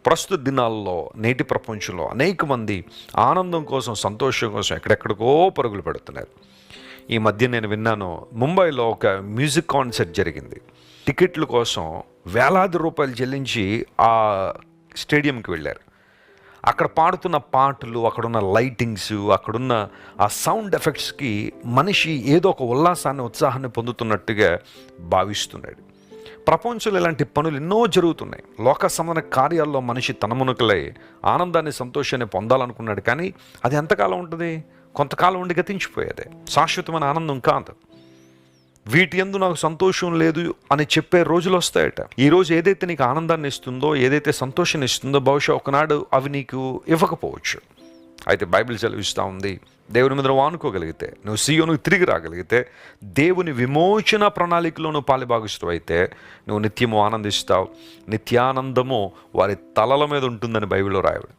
ప్రస్తుత దినాల్లో నేటి ప్రపంచంలో అనేక మంది ఆనందం కోసం, సంతోషం కోసం ఎక్కడెక్కడికో పరుగులు పెడుతున్నారు. ఈ మధ్య నేను విన్నాను, ముంబైలో ఒక మ్యూజిక్ కాన్సర్ట్ జరిగింది. టికెట్ల కోసం వేలాది రూపాయలు చెల్లించి ఆ స్టేడియంకి వెళ్ళారు. అక్కడ పాడుతున్న పాటలు, అక్కడున్న లైటింగ్స్, అక్కడున్న ఆ సౌండ్ ఎఫెక్ట్స్కి మనిషి ఏదో ఒక ఉల్లాసాన్ని, ఉత్సాహాన్ని పొందుతున్నట్టుగా భావిస్తున్నాడు. ప్రపంచంలో ఇలాంటి పనులు ఎన్నో జరుగుతున్నాయి. లోక సంబంధ కార్యాల్లో మనిషి తనమునకలై ఆనందాన్ని, సంతోషాన్ని పొందాలనుకున్నాడు. కానీ అది ఎంతకాలం ఉంటుంది? కొంతకాలం ఉండి గతించిపోయేది. శాశ్వతమైన ఆనందం కాదు. వీటి యందు నాకు సంతోషం లేదు అని చెప్పే రోజులు వస్తాయట. ఈరోజు ఏదైతే నీకు ఆనందాన్ని ఇస్తుందో, ఏదైతే సంతోషాన్ని ఇస్తుందో, బహుశా ఒకనాడు అవి నీకు ఇవ్వకపోవచ్చు. అయితే బైబిల్ చదివిస్తూ ఉంది, దేవుని మీద నువ్వు ఆనుకోగలిగితే, నువ్వు సీయోనుకు తిరిగి రాగలిగితే, దేవుని విమోచన ప్రణాళికలో నువ్వు పాలిభాగస్తువు అయితే నువ్వు నిత్యము ఆనందిస్తావు. నిత్యానందము వారి తలల మీద ఉంటుందని బైబిల్లో రాయబడి.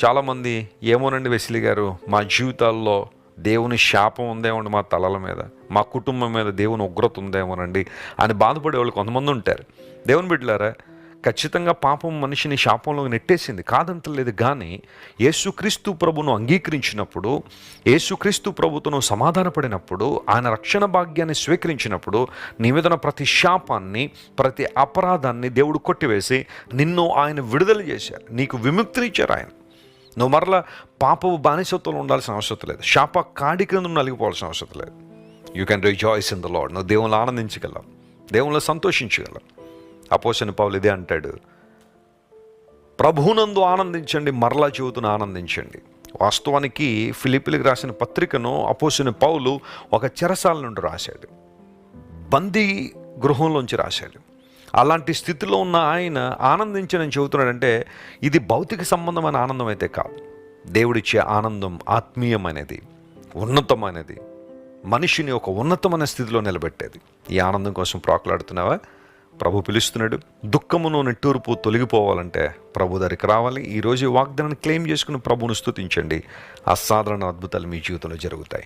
చాలామంది ఏమోనండి వెసిలి గారు, మా జీవితాల్లో దేవుని శాపం ఉందేమోండి మా తలల మీద, మా కుటుంబం మీద దేవుని ఉగ్రత ఉందేమోనండి అని బాధపడే వాళ్ళు కొంతమంది ఉంటారు. దేవుని బిడ్డలారా, ఖచ్చితంగా పాపం మనిషిని శాపంలోకి నెట్టేసింది, కాదంటలేదు. కానీ యేసుక్రీస్తు ప్రభును అంగీకరించినప్పుడు, యేసుక్రీస్తు ప్రభుతో సమాధానపడినప్పుడు, ఆయన రక్షణ భాగ్యాన్ని స్వీకరించినప్పుడు నీ మీద ప్రతి శాపాన్ని, ప్రతి అపరాధాన్ని దేవుడు కొట్టివేసి నిన్ను ఆయన విడుదల చేశారు. నీకు విముక్తినిచ్చారు ఆయన. నువ్వు మరలా పాపపు బానిసత్వంలో ఉండాల్సిన అవసరం లేదు. శాప కాడి క్రింద నలిగిపోవాల్సిన అవసరం లేదు. You can rejoice in the lord. నువ్వు దేవునిలో ఆనందించగలవు, దేవునిలో సంతోషించగలవు. అపోస్తలుడైన పౌలు ఇదే అంటాడు, ప్రభువునందు ఆనందించండి, మరలా చెబుతున్న ఆనందించండి. వాస్తవానికి ఫిలిప్పీలకు రాసిన పత్రికను అపోస్తలుడైన పౌలు ఒక చెరసాల నుండి రాశాడు, బందీ గృహంలోంచి రాశాడు. అలాంటి స్థితిలో ఉన్న ఆయన ఆనందించని చెబుతున్నాడంటే ఇది భౌతిక సంబంధమైన ఆనందం అయితే కాదు. దేవుడిచ్చే ఆనందం ఆత్మీయమైనది, ఉన్నతమైనది, మనిషిని ఒక ఉన్నతమైన స్థితిలో నిలబెట్టేది. ఈ ఆనందం కోసం ప్రాకులాడుతున్నావా? ప్రభు పిలుస్తున్నాడు. దుఃఖమును నిట్టూర్పు తొలగిపోవాలంటే ప్రభు దగ్గరికి రావాలి. ఈరోజు వాగ్దానాన్ని క్లెయిమ్ చేసుకుని ప్రభువును స్తుతించండి. అసాధారణ అద్భుతాలు మీ జీవితంలో జరుగుతాయి.